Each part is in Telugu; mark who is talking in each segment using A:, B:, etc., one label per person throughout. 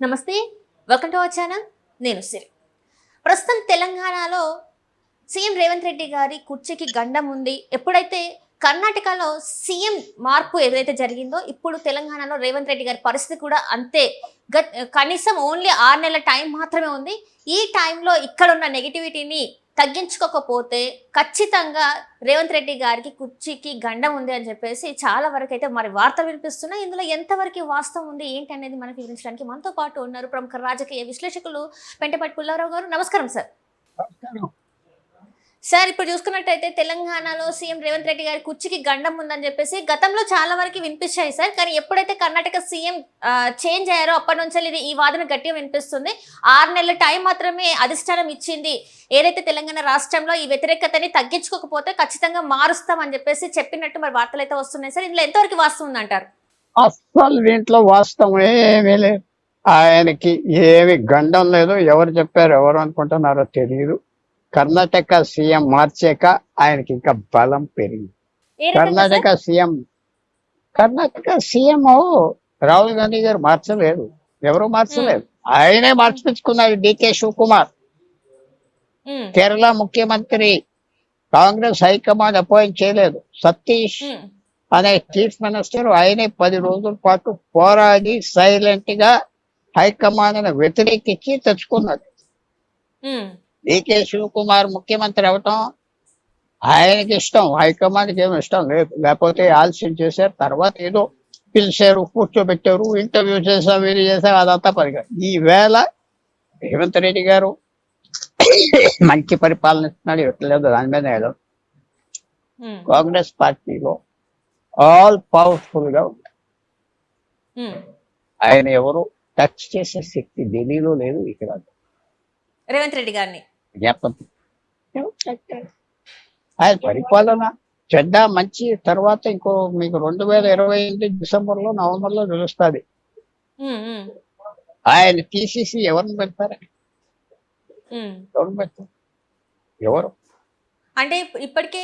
A: నమస్తే, వెల్కమ్ టు అవర్ ఛానల్. నేను సిరి. ప్రస్తుతం తెలంగాణలో సీఎం రేవంత్ రెడ్డి గారి కుర్చీకి గండం ఉంది. ఎప్పుడైతే కర్ణాటకలో సీఎం మార్పు ఏదైతే జరిగిందో, ఇప్పుడు తెలంగాణలో రేవంత్ రెడ్డి గారి పరిస్థితి కూడా అంతే. కనీసం ఓన్లీ 6 నెలల టైం మాత్రమే ఉంది. ఈ టైంలో ఇక్కడ ఉన్న నెగిటివిటీని తగ్గించుకోకపోతే ఖచ్చితంగా రేవంత్ రెడ్డి గారికి కుర్చీకి గండం ఉంది అని చెప్పేసి చాలా వరకు అయితే మరి వార్తలు వినిపిస్తున్నాయి. ఇందులో ఎంతవరకు వాస్తవం ఉంది ఏంటి అనేది మనకు వివరించడానికి మనతో పాటు ఉన్నారు ప్రముఖ రాజకీయ విశ్లేషకులు పెంటపాటి పుల్లారావు గారు. నమస్కారం సార్. సార్, ఇప్పుడు చూసుకున్నట్టయితే తెలంగాణలో సీఎం రేవంత్ రెడ్డి గారి కుర్చీకి గండం ఉందని చెప్పేసి గతంలో చాలా వరకు వినిపించాయి సార్. కానీ ఎప్పుడైతే కర్ణాటక సీఎం చేంజ్ అయ్యారో అప్పటి నుంచి ఇది ఈ వాదన గట్టిగా వినిపిస్తుంది. 6 నెలల టైం మాత్రమే అధిష్టానం ఇచ్చింది. ఏదైతే తెలంగాణ రాష్ట్రంలో ఈ వ్యతిరేకతని తగ్గించుకోకపోతే ఖచ్చితంగా మారుస్తామని చెప్పేసి చెప్పినట్టు మరి వార్తలు అయితే వస్తున్నాయి సార్. ఇందులో ఎంతవరకు వాస్తవం ఉందంటారు?
B: అస్సలు దీంట్లో వాస్తవం ఏమీ లేదు. ఆయనకి ఏమి గండం లేదు. ఎవరు చెప్పారు, ఎవరు అనుకుంటున్నారో తెలియదు. కర్ణాటక సీఎం మార్చాక ఆయనకి ఇంకా బలం పెరిగింది. కర్ణాటక సీఎం రాహుల్ గాంధీ గారు మార్చలేదు, ఎవరు మార్చలేదు, ఆయనే మార్చుకున్నారు. డికే శివకుమార్ కేరళ ముఖ్యమంత్రి కాంగ్రెస్ హైకమాండ్ అపాయింట్ చేయలేదు. సతీష్ అనే చీఫ్ మినిస్టర్ ఆయనే 10 రోజుల పాటు పోరాడి సైలెంట్ గా హైకమాండ్ వ్యతిరేకించి తెచ్చుకున్నాడు. డికే శివకుమార్ ముఖ్యమంత్రి అవటం ఆయనకి ఇష్టం, హైకమాండ్కి ఏమి ఇష్టం లేదు. లేకపోతే ఆలస్యం చేశారు, తర్వాత ఏదో పిలిచారు, కూర్చోబెట్టారు, ఇంటర్వ్యూ చేశారు, వీరు చేశారు, అదంతా పరిగా. ఈవేళ రేవంత్ రెడ్డి గారు మంచి పరిపాలన ఇస్తున్నాడు, ఇవ్వట్లేదు, దాని మీద ఏదో కాంగ్రెస్ పార్టీలో ఆల్ పవర్ఫుల్ గా ఉంది. ఆయన ఎవరు టచ్ చేసే శక్తి ఢిల్లీలో లేదు, ఇక్కడ
A: రేవంత్ రెడ్డి గారిని
B: ఆయన పరిపాలన చెడ్డ మంచి తర్వాత ఇంకో మీకు 2028 డిసెంబర్లో నవంబర్లో తెలుస్తుంది. ఆయన తీసేసి ఎవరిని పెడతారు? ఎవరు
A: అంటే ఇప్పటికే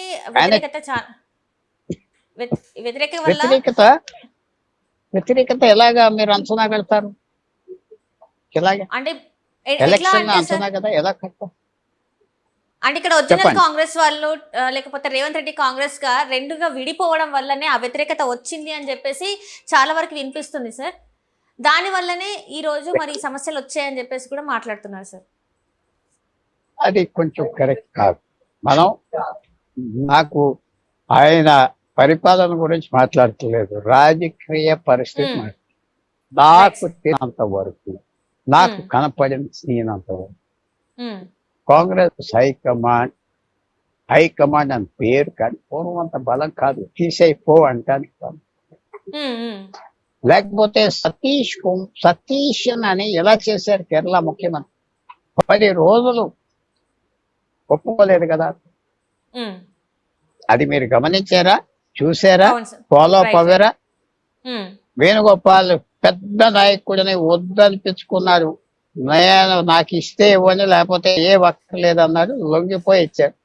B: వ్యతిరేకత ఎలాగా మీరు అంచనా పెడతారు? ఎలాగా
A: అంటే
B: ఎలక్షన్ అంచనా కదా, ఎలా కడతారు?
A: అంటే ఇక్కడ ఒరిజినల్ కాంగ్రెస్ వాళ్ళు లేకపోతే రేవంత్ రెడ్డి కాంగ్రెస్ గా రెండుగా విడిపోవడం వల్లనే ఆ వ్యతిరేకత వచ్చింది అని చెప్పేసి చాలా వరకు వినిపిస్తుంది సార్. దాని వల్లనే ఈ రోజు మరి సమస్యలు వచ్చాయని చెప్పేసి కూడా మాట్లాడుతున్నారు సార్.
B: అది కొంచెం కరెక్ట్ కాదు. నాకు ఆయన పరిపాలన గురించి మాట్లాడట్లేదు, రాజకీయ పరిస్థితి నాకు తినంత వరకు, నాకు కనపడినంత వరకు కాంగ్రెస్ హైకమాండ్ అని పేరు, కానీ పూర్వంత బలం కాదు. తీసేపో అంటానికి కాదు. లేకపోతే సతీష్ అని ఎలా చేశారు కేరళ ముఖ్యమంత్రి? 10 రోజులు ఒప్పుకోలేదు కదా. అది మీరు గమనించారా, చూసారా, ఫాలో అప్ అవ్వరా? వేణుగోపాల్ పెద్ద నాయకుడిని వద్దనిపించుకున్నాడు. నేను నాకు ఇస్తే ఇవ్వని, లేకపోతే ఏ వక్కర్లేదన్నాడు, లొంగిపోయి ఇచ్చాడు.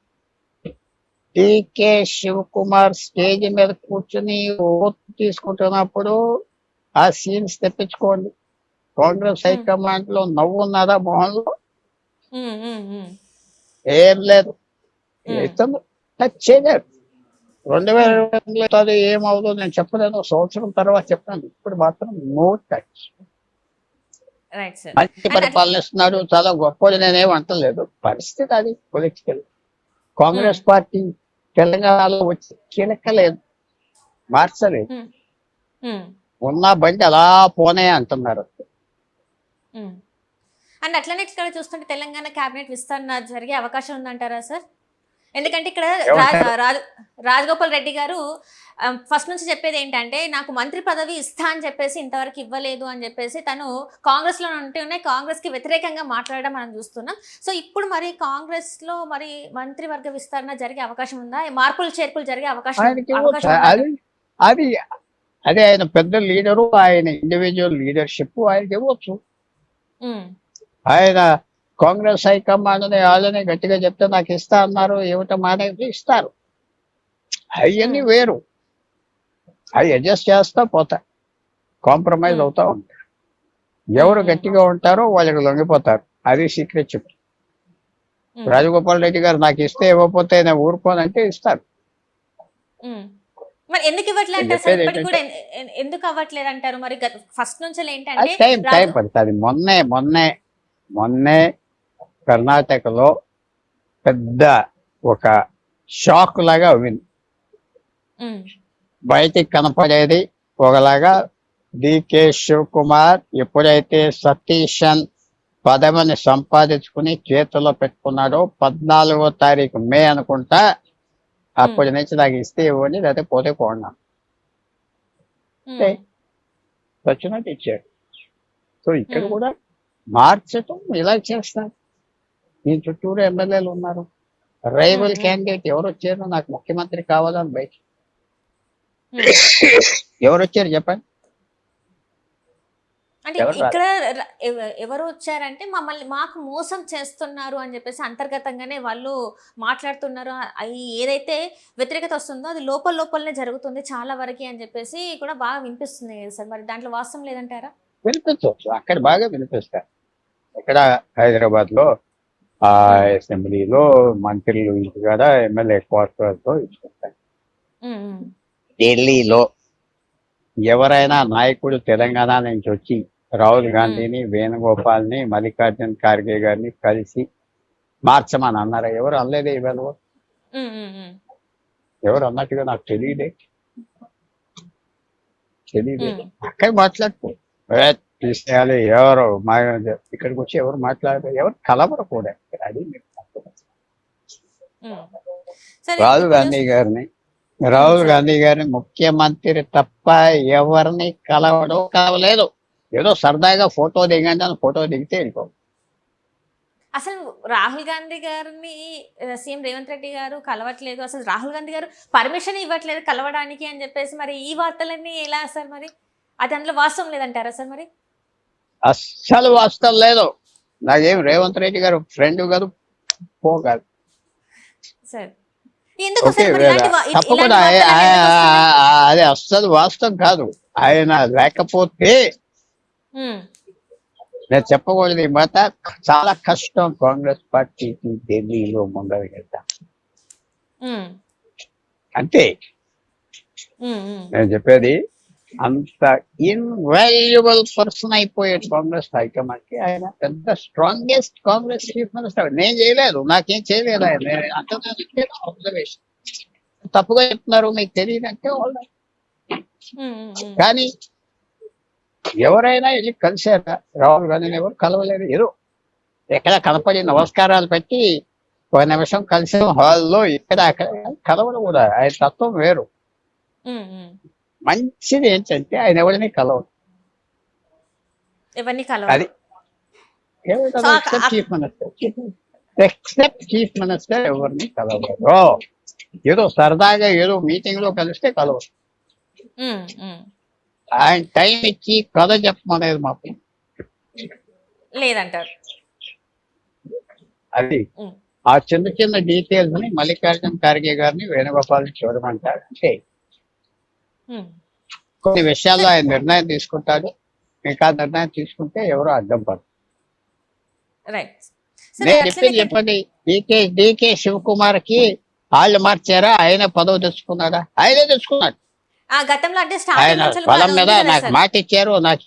B: డికే శివకుమార్ స్టేజ్ మీద కూర్చుని ఓటు తీసుకుంటున్నప్పుడు ఆ సీన్స్ తెప్పించుకోండి. కాంగ్రెస్ హైకమాండ్ లో నవ్వు ఉన్నదా మొహంలో? ఏం లేదు. టచ్ చేయలేదు. 2022 ఏమవుతుందో నేను చెప్పలేను, సంవత్సరం తర్వాత చెప్పాను. ఇప్పుడు మాత్రం నో టచ్. మంచి పరిపాలన ఇస్తున్నాడు, చాలా గొప్పది, నేనేం అంటలేదు. పరిస్థితి అది పొలిటికల్. కాంగ్రెస్ పార్టీ తెలంగాణలో వచ్చి కీలకలేదు, మార్చలేదు. ఉన్న బండి అలా పోనే అంటున్నారు.
A: అండ్ అట్లనే ఇక్కడ చూస్తుంటే తెలంగాణ కేబినెట్ విస్తరణ జరిగే అవకాశం ఉందంటారా సార్? ఎందుకంటే ఇక్కడ రాజగోపాల్ రెడ్డి గారు ఫస్ట్ నుంచి చెప్పేది ఏంటంటే, నాకు మంత్రి పదవి ఇస్తా అని చెప్పేసి ఇంతవరకు ఇవ్వలేదు అని చెప్పేసి తను కాంగ్రెస్ లో ఉంటూనే కాంగ్రెస్ కి వ్యతిరేకంగా మాట్లాడడం మనం చూస్తున్నాం. సో ఇప్పుడు మరి కాంగ్రెస్ లో మరి మంత్రివర్గ విస్తరణ జరిగే అవకాశం ఉందా? మార్పులు చేర్పులు జరిగే అవకాశం
B: అది ఆయన పెద్ద లీడరు, ఆయన ఇండివిజువల్ లీడర్షిప్ ఆయనకి ఇవ్వచ్చు. ఆయన కాంగ్రెస్ హైకమాండ్ వాళ్ళని గట్టిగా చెప్తే నాకు ఇస్తా అన్నారు, ఇవ్వటం అనేది ఇస్తారు. అవన్నీ వేరు, అవి అడ్జస్ట్ చేస్తా పోతా, కాంప్రమైజ్ అవుతా ఉంటాయి. ఎవరు గట్టిగా ఉంటారో వాళ్ళకి లొంగిపోతారు. అది సీక్రెట్ చెప్పు. రాజగోపాల్ రెడ్డి గారు నాకు ఇస్తే ఇవ్వకపోతే నేను ఊరుకోనంటే ఇస్తారు.
A: మరి ఎందుకు ఇవ్వట్లేదు
B: నేను
A: అంటారు సార్?
B: చెప్పేది
A: ఇప్పటికి కూడా
B: ఏంటంటే
A: ఎందుకు అవ్వట్లేదు అంటారు? మరి ఫస్ట్ నుంచి
B: అది
A: ఏంటంటే
B: టైం పడుతుంది. మొన్నే కర్ణాటకలో పెద్ద ఒక షాక్ లాగా అయింది.
A: ఉమ్,
B: బయటికి కనపడేది ఒకలాగా. డికే శివకుమార్ ఎప్పుడైతే సతీషన్ పదవిని సంపాదించుకుని చేతిలో పెట్టుకున్నాడో 14వ తారీఖు మే అనుకుంటా, అప్పటి నుంచి నాకు ఇస్తే ఇవ్వండి లేకపోతే పోతే పోండి
A: ఉమ్,
B: వచ్చినట్టు ఇచ్చాడు. సో ఇక్కడ కూడా మార్చటం ఇలా చేస్తారు. ఈ చుట్టూరు ఎమ్మెల్యేలు ఉన్నారు. రైవల్ క్యాండిడేట్ ఎవరు వచ్చారు, నాకు ముఖ్యమంత్రి కావాలని బయట ఎవరు వచ్చారు చెప్పండి?
A: అంటే ఇక్కడ ఎవరు వచ్చారంటే మాకు మోసం చేస్తున్నారు అని చెప్పేసి అంతర్గతంగానే వాళ్ళు మాట్లాడుతున్నారు. అవి ఏదైతే వ్యతిరేకత వస్తుందో అది లోపలనే జరుగుతుంది చాలా వరకు అని చెప్పేసి కూడా బాగా వినిపిస్తుంది కదా సార్. మరి దాంట్లో వాస్తవం లేదంటారా?
B: వినిపించవచ్చు, అక్కడ బాగా వినిపిస్తారు. ఇక్కడ హైదరాబాద్ లో ఆ అసెంబ్లీలో మంత్రులు ఇంటి కాడ ఎమ్మెల్యే క్వార్టర్స్ తో ఇచ్చుకుంటారు. ఢిల్లీలో ఎవరైనా నాయకుడు తెలంగాణ నుంచి వచ్చి రాహుల్ గాంధీని, వేణుగోపాల్ని, మల్లికార్జున్ ఖార్గే గారిని కలిసి మార్చమని అన్నారా? ఎవరు అనలేదే. ఇవాళ ఎవరు అన్నట్టుగా నాకు తెలియదే. అక్కడ మాట్లాడుకో తీసేయాలి. ఎవరు మా ఇక్కడికి వచ్చి ఎవరు మాట్లాడారు? ఎవరు కలవరు కూడా. అది రాహుల్ గాంధీ గారిని ముఖ్యమంత్రి తప్ప ఎవరిని కలవలేదు. ఏదో సరదాగా ఫోటో దిగండి అని ఫోటో దిగితే వెళ్ళిపో.
A: అసలు రాహుల్ గాంధీ గారిని సీఎం రేవంత్ రెడ్డి గారు కలవట్లేదు, అసలు రాహుల్ గాంధీ గారు పర్మిషన్ ఇవ్వట్లేదు కలవడానికి అని చెప్పేసి మరి ఈ వార్తలన్నీ ఎలా సార్? మరి అది అందులో వాస్తవం లేదంటారా సార్? మరి
B: అస్సలు వాస్తవం లేదు. నాకేం రేవంత్ రెడ్డి గారు ఫ్రెండ్ కాదు, పోగాదు
A: సార్. ఎందుకు
B: తప్పకుండా అది అస్సలు వాస్తవం కాదు. ఆయన లేకపోతే నేను చెప్పకూడదు ఈ మాట. చాలా కష్టం కాంగ్రెస్ పార్టీకి ఢిల్లీలో ముందరగెళ్తాం. అంతే నేను చెప్పేది. అంత ఇన్వాల్యుబుల్ పర్సన్ అయిపోయాడు కాంగ్రెస్ హైకమాండ్ కి. ఆయన పెద్ద స్ట్రాంగెస్ట్ కాంగ్రెస్ చీఫ్ మినిస్టర్. నేను చేయలేదు, నాకేం చేయలేదు ఆయన. అబ్జర్వేషన్ తప్పుగా చెప్తున్నారు, మీకు తెలియదంటే వాళ్ళు. కానీ ఎవరైనా వెళ్ళి కలిసారా? రాహుల్ గాంధీని ఎవరు కలవలేదు. ఏదో ఎక్కడ కనపడి నమస్కారాలు పెట్టి ఒక నిమిషం కలిసాం హాల్లో, ఇక్కడ అక్కడ కలవడం కూడా. ఆయన తత్వం వేరు. మంచిది ఏంటంటే ఆయన ఎవరిని కలవడు. అది chief minister except chief minister ఎవరిని కలవరు. ఏదో సరదాగా ఏదో మీటింగ్ లో కలిస్తే కలవరు. ఆయన టైం ఇచ్చి కథ చెప్పమనేది మాకు
A: లేదంటారు.
B: అది ఆ చిన్న డీటెయిల్స్ ని మల్లికార్జున్ ఖార్గే గారిని, వేణుగోపాల్ని చూడమంటారు. అంటే కొన్ని విషయాల్లో ఆయన నిర్ణయం తీసుకుంటాడు. ఇంకా నిర్ణయం తీసుకుంటే ఎవరో అడ్డం పడరు. నేను చెప్పండి, డికే శివకుమార్ కి వాళ్ళు మార్చారా? ఆయన పదవి తెచ్చుకున్నాడా? ఆయనే తెచ్చుకున్నాడు. ఆయన బలం మీద నాకు మాట ఇచ్చారు. నాకు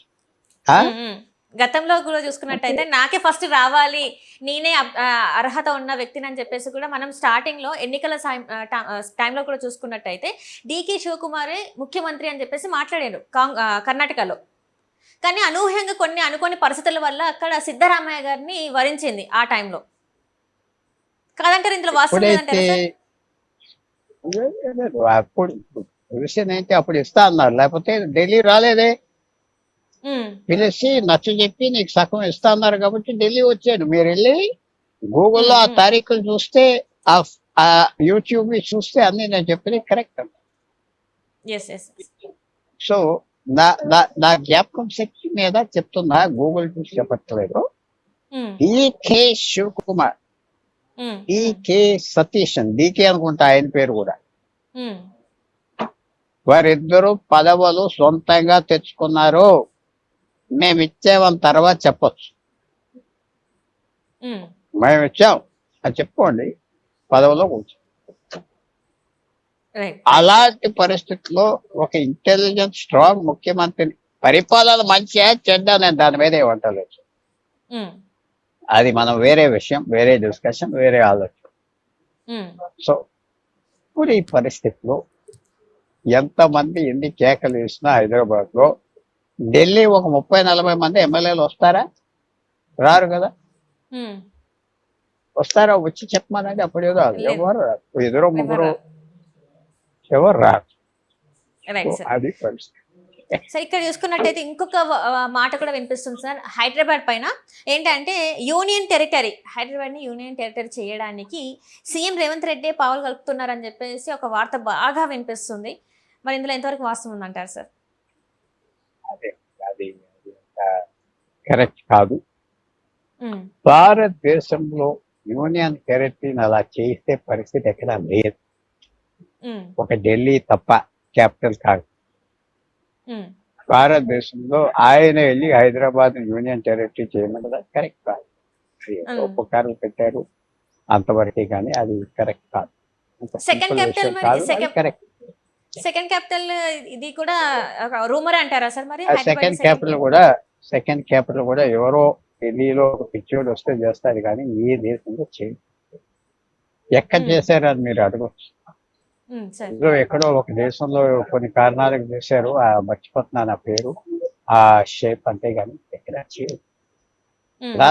A: గతంలో కూడా చూసుకున్నట్టయితే నాకే ఫస్ట్ రావాలి, నేనే అర్హత ఉన్న వ్యక్తిని అని చెప్పేసి కూడా మనం స్టార్టింగ్ లో ఎన్నికల టైంలో కూడా చూసుకున్నట్టయితే డికే శివకుమారే ముఖ్యమంత్రి అని చెప్పేసి మాట్లాడారు కర్ణాటకలో. కానీ అనూహ్యంగా కొన్ని అనుకోని పరిస్థితుల వల్ల అక్కడ సిద్ధరామయ్య గారిని వరించింది ఆ టైంలో. కాదంటారు ఇందులో వాస్తవం లేదంటారా?
B: అప్పుడు విషయం ఏంటి, అప్పుడు ఇస్తా అన్నారు, లేకపోతే ఢిల్లీ రాలేదే. పిలిచి నచ్చ చెప్పి నీకు సగం ఇస్తా అన్నారు కాబట్టి ఢిల్లీ వచ్చాడు. మీరు వెళ్ళి గూగుల్లో ఆ తారీఖులు చూస్తే, ఆ యూట్యూబ్ చూస్తే అన్ని నేను చెప్పింది కరెక్ట్. సో నా జ్ఞాపకం శక్తి మీద చెప్తున్నా, గూగుల్ చూసి చెప్పట్లేదు. DK Shivakumar, DK Satheesan, DK అనుకుంటా ఆయన పేరు కూడా, వారిద్దరూ పదవులు సొంతంగా తెచ్చుకున్నారు. మేము ఇచ్చామని తర్వాత చెప్పొచ్చు.
A: ఉమ్,
B: మేము ఇచ్చాం అని చెప్పుకోండి, పదవిలో కూర్చో.
A: రైట్.
B: అలాంటి పరిస్థితుల్లో ఒక ఇంటెలిజెంట్ స్ట్రాంగ్ ముఖ్యమంత్రిని, పరిపాలన మంచిగా చెడ్డ, నేను దాని మీద ఏమంటలేదు.
A: ఉమ్,
B: అది మనం వేరే విషయం, వేరే డిస్కషన్, వేరే ఆలోచన.
A: ఉమ్,
B: సో ఇప్పుడు ఈ పరిస్థితిలో ఎంతమంది ఎన్ని కేకలు వేసినా హైదరాబాద్ లో, ఢిల్లీ ఒక 30-40 మంది ఎమ్మెల్యేలు వస్తారా? రారు కదా.
A: ఉమ్,
B: వస్తారా? వచ్చి చెప్పమనండి, అప్పుడే కాదు.
A: లేదు.
B: ఎవరు రారు, ఇద్దరు ముగ్గురు,
A: ఎవరు?
B: ఎవరు రారు.
A: Right
B: so
A: sir.
B: అది పరిస్థితి.
A: సార్ ఇక్కడ చూసుకున్నట్టయితే ఇంకొక మాట కూడా వినిపిస్తుంది సార్ హైదరాబాద్ పైన. ఏంటంటే యూనియన్ టెరిటరీ, హైదరాబాద్ని యూనియన్ టెరిటరీ చేయడానికి సీఎం రేవంత్ రెడ్డి పావులు కలుపుతున్నారని చెప్పేసి ఒక వార్త బాగా వినిపిస్తుంది. మరి ఇందులో ఎంతవరకు వాస్తవం ఉందంటారు సార్?
B: అదే అది కరెక్ట్ కాదు.
A: ఉమ్,
B: భారతదేశంలో యూనియన్ టెరిటరీని అలా చేసే పరిస్థితి ఎక్కడ లేదు.
A: ఉమ్,
B: ఒక ఢిల్లీ తప్ప, క్యాపిటల్ కాదు.
A: ఉమ్,
B: భారతదేశంలో ఆయన వెళ్ళి హైదరాబాద్ యూనియన్ టెరిటరీ చేయమన్నది కరెక్ట్ కాదు. ఉపకారాలు పెట్టారు అంతవరకే, కానీ అది కరెక్ట్ కాదు.
A: సెకండ్ క్యాపిటల్ మరి
B: కరెక్ట్.
A: సెకండ్ క్యాపిటల్ ఇది కూడా రూమర్ అంటారా సార్? మరి
B: సెకండ్ క్యాపిటల్ కూడా ఎవరో ఢిల్లీలో పిచ్చోడు వస్తే చేస్తారు, కానీ ఏ దేశంలో చేయదు. ఎక్కడ చేశారు అని మీరు అడగచ్చు. ఎక్కడో ఒక దేశంలో కొన్ని కారణాలకు చేశారు, ఆ మర్చిపోతున్నాను ఆ పేరు, ఆ షేప్, అంతేగాని ఎక్కడ చేయదు. ఇలా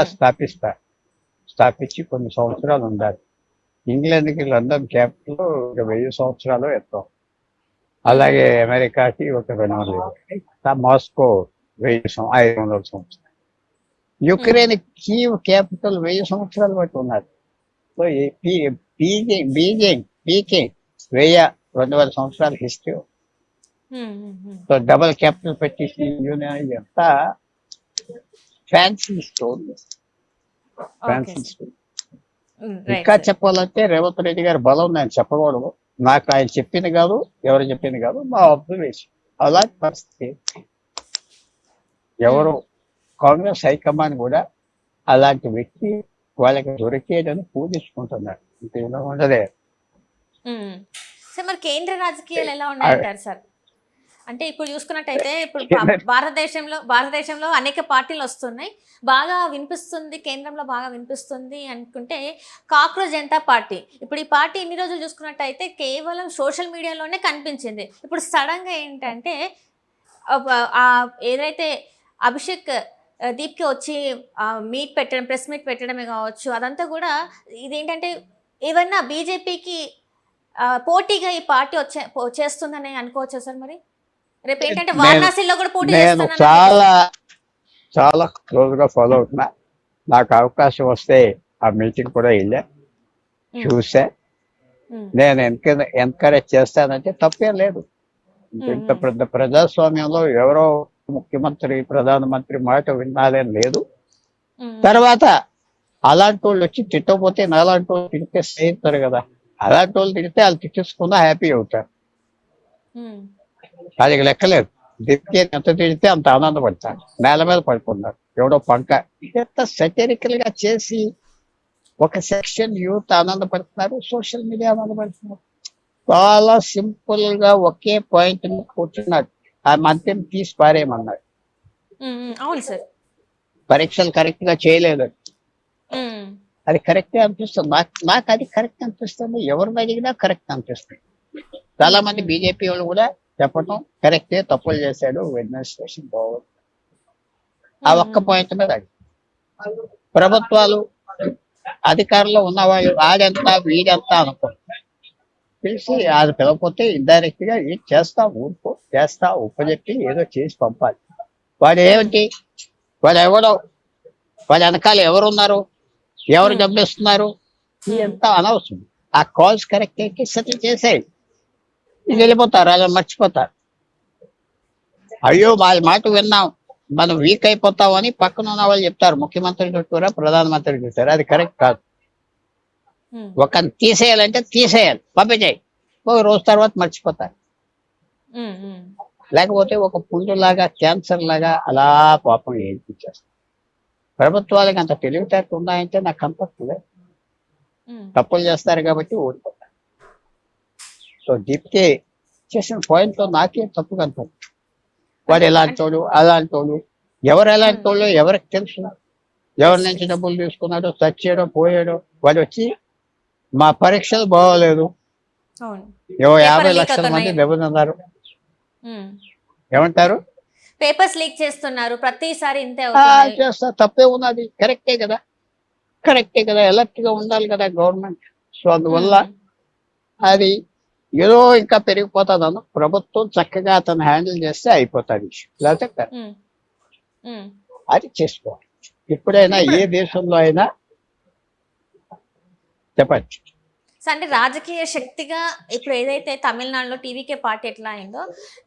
B: స్థాపించి కొన్ని సంవత్సరాలు ఉండాలి. ఇంగ్లాండ్కి లండన్ క్యాపిటల్ 1000 సంవత్సరాలు ఎంతో, అలాగే అమెరికాకి ఒక 200, మాస్కో 500 సంవత్సరాలు, యుక్రెయిన్ కీవ్ క్యాపిటల్ 1000 సంవత్సరాలు బట్టి ఉన్నారు. సో బీజింగ్ 200 సంవత్సరాల హిస్టరీ. సో డబుల్ క్యాపిటల్ పెట్టేసి యూనియన్ ఎంత ఫ్యాన్సీ స్టోరీ. ఇంకా చెప్పాలంటే రేవంత్ రెడ్డి గారి బలం నేను చెప్పకూడదు, నాకు ఆయన చెప్పింది కాదు, ఎవరు చెప్పింది కాదు, మా అబ్జర్వేషన్. అలాంటి పరిస్థితి ఎవరు కాంగ్రెస్ హైకమాండ్ కూడా అలాంటి వ్యక్తి వాళ్ళకి దొరికేదని పూజించుకుంటున్నారు. ఇంకేమో ఉండదే.
A: సార్ మరి కేంద్ర రాజకీయాలు ఎలా ఉన్నాయంటారు సార్? అంటే ఇప్పుడు చూసుకున్నట్టయితే ఇప్పుడు భారతదేశంలో అనేక పార్టీలు వస్తున్నాయి, బాగా వినిపిస్తుంది, కేంద్రంలో బాగా వినిపిస్తుంది అనుకుంటే కాక్రోచ్ జనతా పార్టీ. ఇప్పుడు ఈ పార్టీ ఇన్ని రోజులు చూసుకున్నట్టయితే కేవలం సోషల్ మీడియాలోనే కనిపించింది. ఇప్పుడు సడన్గా ఏంటంటే ఏదైతే అభిషేక్ దీప్కి వచ్చి ప్రెస్ మీట్ పెట్టడమే కావచ్చు, అదంతా కూడా ఇదేంటంటే ఏమన్నా బీజేపీకి పోటీగా ఈ పార్టీ చేస్తుందని అనుకోవచ్చా సార్? మరి రేపు ఏంటంటే వారణాసిలో కూడా పోటీ
B: నేను చాలా క్లోజ్ గా ఫాలో అవుతున్నా. నాకు అవకాశం వస్తే ఆ మీటింగ్ కూడా వెళ్ళా, చూసా. నేను ఎంకరేజ్ చేస్తానంటే తప్పేం లేదు. ఇంత పెద్ద ప్రజాస్వామ్యంలో ఎవరో ముఖ్యమంత్రి, ప్రధానమంత్రి మాట వినాలని లేదు. తర్వాత అలాంటి వాళ్ళు వచ్చి తిట్టకపోతే నాలాంటి వాళ్ళు తిడితే సహిస్తారు కదా. అలాంటి వాళ్ళు తిడితే వాళ్ళు తిట్టేసుకున్నా హ్యాపీ అవుతారు, అది లెక్కలేదు. దిప్కి ఎంత తిడితే అంత ఆనందపడతారు, నేల మీద పడుకున్నారు. ఎవడో పంక ఎంత సెటరికల్ గా చేసి ఒక సెక్షన్ యూత్ ఆనందపడుతున్నారు, సోషల్ మీడియా ఆనందపడుతున్నారు. చాలా సింపుల్ గా ఒకే పాయింట్ కూర్చున్నాడు, ఆ మంత్రిని తీసి పారేయమన్నాడు.
A: అవును సార్,
B: పరీక్షలు కరెక్ట్ గా చేయలేదు. అది కరెక్టే అనిపిస్తుంది, నాకు అది కరెక్ట్ అనిపిస్తుంది. ఎవరిని అడిగినా కరెక్ట్ అనిపిస్తుంది. చాలా మంది బీజేపీ వాళ్ళు కూడా చెప్పటం కరెక్టే, తప్పులు చేశాడు, అడ్మినిస్ట్రేషన్ బాగుంది. ఆ ఒక్క పాయింట్ మీద ప్రభుత్వాలు అధికారంలో ఉన్నవాళ్ళు ఆడంతా వీడంతా అనుకో తెలిసి అది పిలవకపోతే ఇండైరెక్ట్ గా ఏం చేస్తా, ఊరుకో చేస్తా, ఉపజెప్పి ఏదో చేసి పంపాలి. వాడు ఏమిటి, వాడు ఎవడో, వాడి వెనకాల ఎవరున్నారు, ఎవరు డబ్బిస్తున్నారు, ఇదంతా అనవసరం. ఆ కాల్స్ కరెక్ట్ అయితే సెటిల్ చేసేయి, ఇది వెళ్ళిపోతారు, అలా మర్చిపోతారు. అయ్యో వాళ్ళ మాట విన్నాం, మనం వీక్ అయిపోతాం అని పక్కన ఉన్న వాళ్ళు చెప్తారు, ముఖ్యమంత్రి చుట్టూరా, ప్రధానమంత్రి చూస్తారు. అది కరెక్ట్ కాదు. ఒకరిని తీసేయాలంటే తీసేయాలి, పంపించేయి, ఒక రోజు తర్వాత మర్చిపోతారు. లేకపోతే ఒక పుండులాగా క్యాన్సర్ లాగా అలా పాపం ఏడిపించేస్తారు. ప్రభుత్వాలకు అంత తెలివితేటలు ఉన్నాయంటే నాకు కనపడలేదు. తప్పులు చేస్తారు కాబట్టి ఓడిపోతారు. సో డిప్కే చేసిన పాయింట్లో నాకేం తప్పు కనపడదు. వాడు ఎలాంటోడు అలాంటోడు, ఎవరు ఎలాంటోళ్ళు ఎవరికి తెలుసు. ఎవరి నుంచి డబ్బులు తీసుకున్నాడో, చచ్చాడో పోయాడో. వాడు వచ్చి మా పరీక్షలు బాగోలేదు,
A: అవును.
B: 50 లక్షల మంది దెబ్బతిన్నారు, ఏమంటారు?
A: పేపర్స్ లీక్ చేస్తున్నారు, ప్రతిసారి ఇంతే అవుతుంది.
B: చేస్తా, తప్పే ఉన్నది. కరెక్టే కదా, కరెక్టే కదా, అలర్ట్ గా ఉండాలి కదా గవర్నమెంట్. సో అందువల్ల అది ఏదో ఇంకా పెరిగిపోతుందన్న ప్రభుత్వం చక్కగా అతను హ్యాండిల్ చేస్తే అయిపోతుంది విషయం. లేకపోతే అది చేసుకోవాలి. ఎప్పుడైనా ఏ దేశంలో అయినా చెప్పచ్చు.
A: సో అంటే రాజకీయ శక్తిగా ఇప్పుడు ఏదైతే తమిళనాడులో టీవీకే పార్టీ ఎట్లా అయిందో,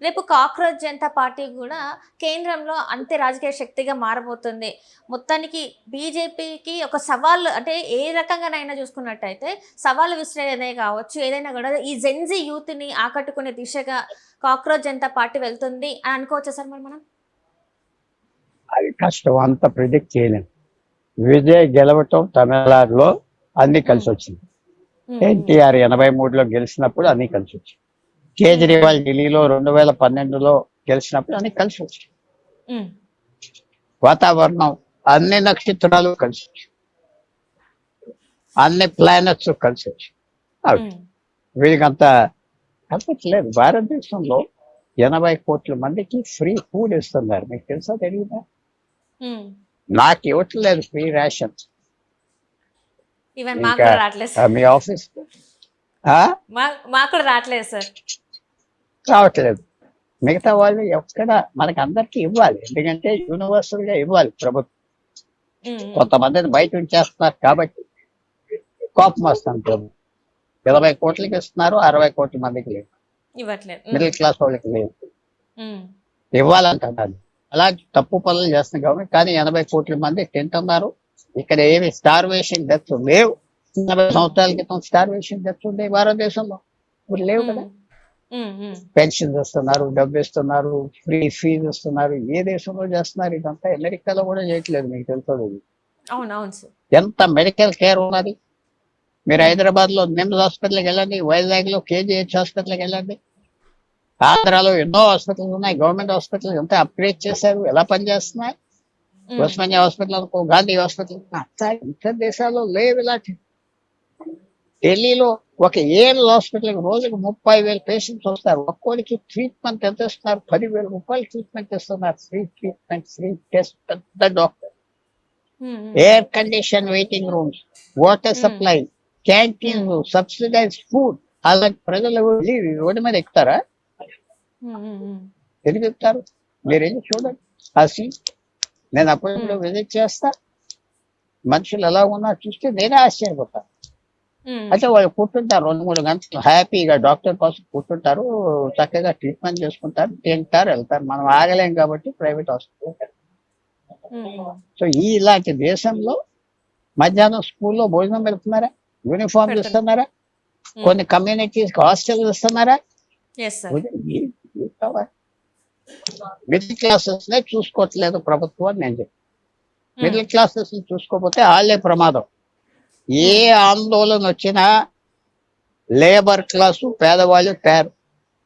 A: రేపు కాక్రోచ్ జనతా పార్టీ కూడా కేంద్రంలో అంతే రాజకీయ శక్తిగా మారబోతుంది. మొత్తానికి బీజేపీకి ఒక సవాల్, అంటే ఏ రకంగానైనా చూసుకున్నట్టయితే సవాలు విసిరేదే కావచ్చు, ఏదైనా కూడా ఈ జెన్జీ యూత్ని ఆకట్టుకునే దిశగా కాక్రోచ్ జనతా పార్టీ వెళ్తుంది అని అనుకోవచ్చా సార్? మరి మనం
B: అది కష్టం, అంత ప్రిడిక్ట్ చేయలేము. విజయ్ గెలవటం తమిళనాడులో అన్ని కలిసి వచ్చింది. ఎన్టీఆర్ 83లో గెలిచినప్పుడు అన్ని కలిసి వచ్చింది. కేజ్రీవాల్ ఢిల్లీలో 2012లో గెలిచినప్పుడు అన్ని కలిసి వచ్చాయి. వాతావరణం, అన్ని నక్షత్రాలు కలిసి వచ్చాయి, అన్ని ప్లానెట్స్ కలిసి వచ్చాయి. వీళ్ళకంతా కనిపించలేదు. భారతదేశంలో 80 కోట్ల మందికి ఫ్రీ ఫుడ్ ఇస్తున్నారు. మీకు తెలుసా తెలియదా? నాకు ఇవ్వట్లేదు ఫ్రీ రేషన్. మీ ఆఫీస్ రావట్లేదు. మిగతా వాళ్ళు ఎక్కడ మనకి అందరికి ఇవ్వాలి, ఎందుకంటే యూనివర్సల్ గా ఇవ్వాలి ప్రభుత్వం. కొంతమందిని బయట ఉంచేస్తున్నారు కాబట్టి కోపం వస్తుంది ప్రభుత్వం. 20 కోట్లకి ఇస్తున్నారు, 60 కోట్ల మందికి లేదు, మిడిల్ క్లాస్ వాళ్ళకి లేదు. ఇవ్వాలంటున్నారు. అలాంటి తప్పు పనులు చేస్తుంది గవర్నమెంట్. కానీ 80 కోట్ల మంది తింటున్నారు. ఇక్కడ ఏమి స్టార్వేషన్ డెత్స్ లేవు. 80 సంవత్సరాల క్రితం స్టార్వేషన్ డెత్స్ ఉండే భారతదేశంలో, ఇప్పుడు లేవు కదా. పెన్షన్స్ ఇస్తున్నారు, డబ్బు ఇస్తున్నారు, ఫ్రీ ఫీజు ఇస్తున్నారు. ఏ దేశంలో చేస్తున్నారు ఇదంతా? అమెరికాలో కూడా చేయట్లేదు. మీకు తెలుసు ఎంత మెడికల్ కేర్ ఉన్నది. మీరు హైదరాబాద్ లో నిమ్స్ హాస్పిటల్కి వెళ్ళండి, వైజాగ్ లో కేజీహెచ్ హాస్పిటల్కి వెళ్ళండి, ఆంధ్రాలో ఎన్నో హాస్పిటల్స్ ఉన్నాయి, గవర్నమెంట్ హాస్పిటల్స్ ఎంత అప్గ్రేడ్ చేశారు, ఎలా పనిచేస్తున్నాయి. ఉస్మానియా హాస్పిటల్ అనుకో, గాంధీ హాస్పిటల్, ఇతర దేశాల్లో లేవు ఇలాంటి. ఢిల్లీలో ఒక ఏఎల్ హాస్పిటల్కి రోజుకి 30,000 పేషెంట్స్ వస్తారు. ఒక్కోరికి ట్రీట్మెంట్ ఎంత ఇస్తున్నారు? 10,000 రూపాయలు ట్రీట్మెంట్ ఇస్తున్నారు. ఫ్రీ ట్రీట్మెంట్, ఫ్రీ టెస్ట్, పెద్ద doctor, air condition waiting rooms, water supply, canteen, subsidise food. అలాంటి ప్రజలు రోడ్డు మీద ఎక్కుతారా? ఎందుకు ఎక్కుతారు? మీరు వెళ్ళి చూడండి ఆ సీన్. నేను అప్పుడప్పుడు విజిట్ చేస్తా. మనుషులు ఎలా ఉన్నారు చూస్తే నేనే ఆశ్చర్యపోతాను. అయితే వాళ్ళు కూర్చుంటారు 2-3 గంటలు హ్యాపీగా డాక్టర్ కోసం కూర్చుంటారు, చక్కగా ట్రీట్మెంట్ చేసుకుంటారు, తింటారు, వెళ్తారు. మనం ఆగలేం కాబట్టి ప్రైవేట్ హాస్పిటల్. సో ఇలాంటి దేశంలో మధ్యాహ్నం స్కూల్లో భోజనం పెడుతున్నారా? యూనిఫామ్ ఇస్తున్నారా? కొన్ని కమ్యూనిటీస్ హాస్టల్ ఇస్తున్నారా? మిడిల్ క్లాసెస్ నే చూసుకోవట్లేదు ప్రభుత్వం అని నేను చెప్పి. మిడిల్ క్లాసెస్ ని చూసుకోకపోతే వాళ్ళే ప్రమాదం. ఏ ఆందోళన వచ్చినా లేబర్ క్లాసు పేదవాళ్ళు తయారు.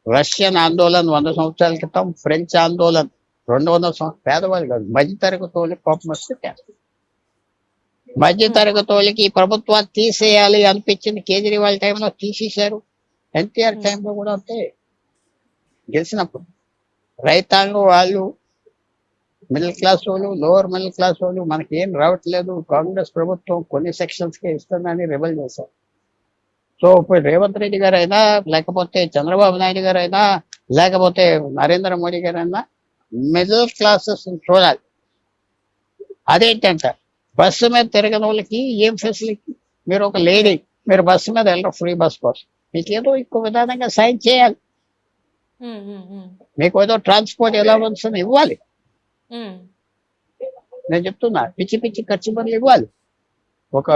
B: రష్యన్ ఆందోళన 100 సంవత్సరాల క్రితం, ఫ్రెంచ్ ఆందోళన 200 సంవత్సరాలు, పేదవాళ్ళు కాదు, మధ్యతరగతి వాళ్ళకి కోపం వస్తే తయారు. మధ్యతరగతి వాళ్ళకి ఈ ప్రభుత్వాన్ని తీసేయాలి అనిపించింది. కేజ్రీవాల్ టైంలో తీసేశారు, ఎన్టీఆర్ టైంలో కూడా అంతే. గెలిచినప్పుడు రైతాంగం వాళ్ళు, మిడిల్ క్లాస్ వాళ్ళు, లోవర్ మిడిల్ క్లాస్ వాళ్ళు మనకి ఏం రావట్లేదు, కాంగ్రెస్ ప్రభుత్వం కొన్ని సెక్షన్స్ కే ఇస్తుందని రెబల్ చేశారు. సో ఇప్పుడు రేవంత్ రెడ్డి గారు అయినా, లేకపోతే చంద్రబాబు నాయుడు గారు అయినా, లేకపోతే నరేంద్ర మోడీ గారు అయినా మిడిల్ క్లాసెస్ చూడాలి. అదేంటంట, బస్సు మీద తిరగని వాళ్ళకి ఏం ఫెసిలిటీ? మీరు ఒక లేడీ, మీరు బస్సు మీద వెళ్ళరు, ఫ్రీ బస్ కోసం, మీకు ఏదో ఇంకో విధానంగా సైన్ చేయాలి. మీకు ఏదో ట్రాన్స్పోర్ట్ అలవెన్స్ ఇవ్వాలి. నేను చెప్తున్నా, పిచ్చి పిచ్చి ఖర్చు పనులు ఇవ్వాలి. ఒక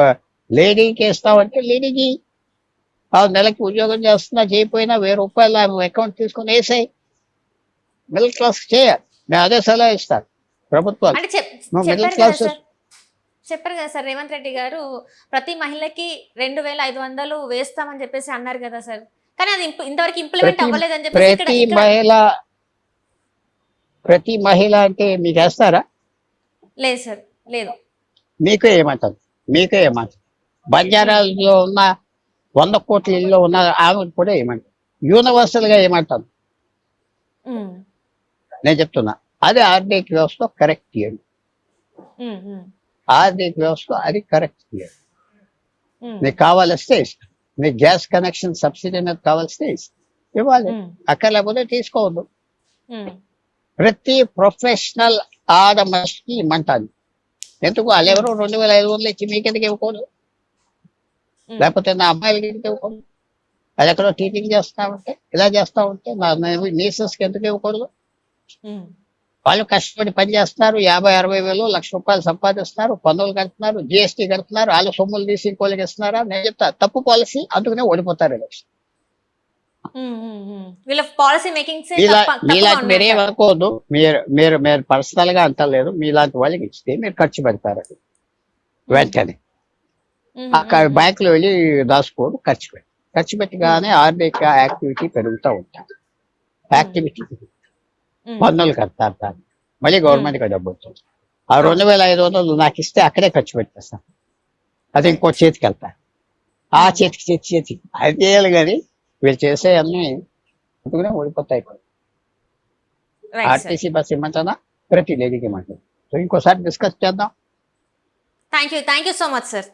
B: లేడీకి ఇస్తామంటే లేడీకి నెలకి ఉద్యోగం చేస్తున్నా చేయకపోయినా 1000 రూపాయలు ఆమె అకౌంట్ తీసుకుని వేసాయి. మిడిల్ క్లాస్ చేయాలి. నేను అదే సలహా ఇస్తాను ప్రభుత్వాలు.
A: అంటే
B: నువ్వు మిడిల్
A: చెప్పారు కదా
B: క్లాస్
A: సార్, చెప్పారు కదా సార్ రేవంత్ రెడ్డి గారు ప్రతి మహిళకి 2,500 వేస్తామని చెప్పేసి అన్నారు కదా సార్. కానీ అది ఇంతవరకు ఇంప్లిమెంట్
B: ప్రతి
A: అవ్వలేదని చెప్పేసి ఇక్కడ
B: ప్రతి
A: ఇక్కడ
B: మహిళ ప్రతి మహిళ అంటే మీకు వేస్తారా?
A: లేదు సార్, లేదు.
B: మీకే ఏమంటారు? మీకే ఏమంటారు? బంజారాలో ఉన్న 100 కోట్ల ఇల్లు ఉన్న ఆమె కూడా ఏమంటారు? యూనివర్సల్ గా ఏమంటారు?
A: ఉమ్,
B: నేను చెప్తున్నా, అది ఆర్థిక వ్యవస్థ కరెక్ట్ చేయండి.
A: ఉమ్, ఉమ్,
B: ఆర్థిక వ్యవస్థ అది కరెక్ట్ చేయండి.
A: ఉమ్,
B: నీకు కావాలిస్తే ఇస్తాం. నీకు గ్యాస్ కనెక్షన్ సబ్సిడీ మీద కావాల్స్తే ఇస్తాం, ఇవ్వాలి.
A: ఉమ్,
B: అక్కర్లేకపోతే తీసుకోవద్దు.
A: ఉమ్,
B: ప్రతి ప్రొఫెషనల్ ఆడ మనిషికి ఇమ్మంటాను. ఎందుకు వాళ్ళెవరో 2,500 ఇచ్చి మీకెందుకు ఇవ్వకూడదు?
A: ఉమ్,
B: లేకపోతే నా అమ్మాయిలకి ఎందుకు ఇవ్వకూడదు? అది ఎక్కడో టీచింగ్ చేస్తా ఉంటే, ఇలా చేస్తా ఉంటే నా నీసెస్కి ఎందుకు ఇవ్వకూడదు?
A: ఉమ్,
B: వాళ్ళు కష్టపడి పని చేస్తున్నారు, 50-60 వేలు ₹1,00,000 సంపాదిస్తున్నారు, పన్నులు కడుతున్నారు, జిఎస్టీ కడుతున్నారు, వాళ్ళు సొమ్ములు తీసి ఇంకోళ్ళకి ఇస్తున్నారా? నేను చెప్తా తప్పు పాలసీ, అందుకనే ఓడిపోతారు ఎలక్షన్.
A: ఉమ్, ఉమ్, ఉమ్. వీళ్ళ పాలసీ మేకింగ్
B: మీలాంటి మీరేం అనుకోవద్దు. మీరు మీరు మీరు పర్సనల్ గా అంటలేదు. మీలాంటి వాళ్ళకి ఇస్తే మీరు ఖర్చు పెడతారు అది వెంటనే. అక్కడ బ్యాంకులో వెళ్ళి దాచుకోడు, ఖర్చు పెట్టగానే ఆర్థిక యాక్టివిటీ పెరుగుతూ ఉంటుంది. యాక్టివిటీ పన్నులు కడతారు, దాన్ని మళ్ళీ గవర్నమెంట్కి డబ్బు వస్తుంది. ఆ 2,500 నాకు ఇస్తే అక్కడే ఖర్చు పెట్టేస్తాను. అది ఇంకో చేతికి వెళ్తాను, ఆ చేతికి అది చేయాలి. కానీ వీళ్ళు చేసే అన్ని అందుకనే ఓడిపోతాయి. ఆర్టీసీ బస్ ఇమ్మంటానా, ప్రతి లేడీకి ఇమ్మంటాను. సో ఇంకోసారి డిస్కస్ చేద్దాం.
A: Thank you so much sir.